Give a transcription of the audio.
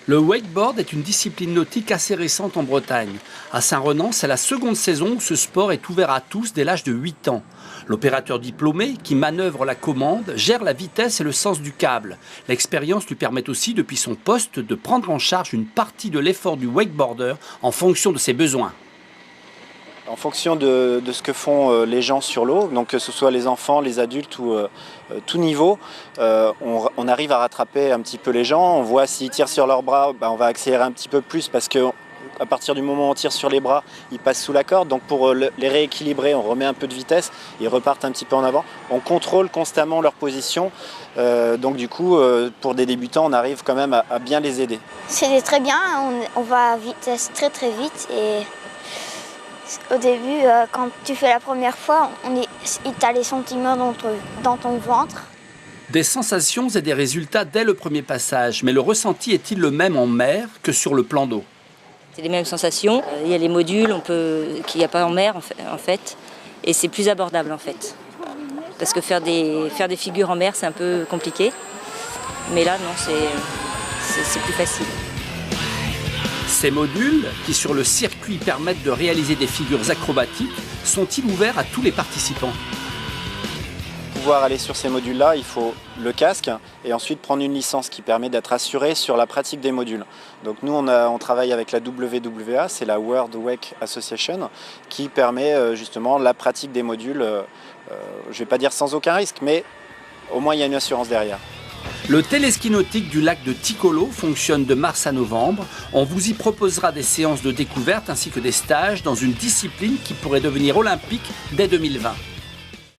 Le wakeboard est une discipline nautique assez récente en Bretagne. À Saint-Renan, c'est la seconde saison où ce sport est ouvert à tous dès l'âge de 8 ans. L'opérateur diplômé, qui manœuvre la commande, gère la vitesse et le sens du câble. L'expérience lui permet aussi, depuis son poste, de prendre en charge une partie de l'effort du wakeboarder en fonction de ses besoins. En fonction de ce que font les gens sur l'eau, donc que ce soit les enfants, les adultes ou tout niveau, on arrive à rattraper un petit peu les gens. On voit s'ils tirent sur leurs bras, on va accélérer un petit peu plus parce qu'à partir du moment où on tire sur les bras, ils passent sous la corde. Donc pour les rééquilibrer, on remet un peu de vitesse, ils repartent un petit peu en avant. On contrôle constamment leur position. Donc du coup, pour des débutants, on arrive quand même à bien les aider. C'est très bien, on va à vitesse très vite et au début, quand tu fais la première fois, tu as les sentiments dans ton ventre. Des sensations et des résultats dès le premier passage, mais le ressenti est-il le même en mer que sur le plan d'eau? C'est les mêmes sensations. Il y a les modules qu'il n'y a pas en mer en fait, et c'est plus abordable en fait. Parce que faire des figures en mer, c'est un peu compliqué, mais là non, c'est plus facile. Ces modules, qui sur le circuit permettent de réaliser des figures acrobatiques, sont-ils ouverts à tous les participants? Pour pouvoir aller sur ces modules-là, il faut le casque et ensuite prendre une licence qui permet d'être assuré sur la pratique des modules. Donc nous, on travaille avec la WWA, c'est la World Wake Association, qui permet justement la pratique des modules, je ne vais pas dire sans aucun risque, mais au moins il y a une assurance derrière. Le téléski nautique du lac de Ticolo fonctionne de mars à novembre. On vous y proposera des séances de découverte ainsi que des stages dans une discipline qui pourrait devenir olympique dès 2020.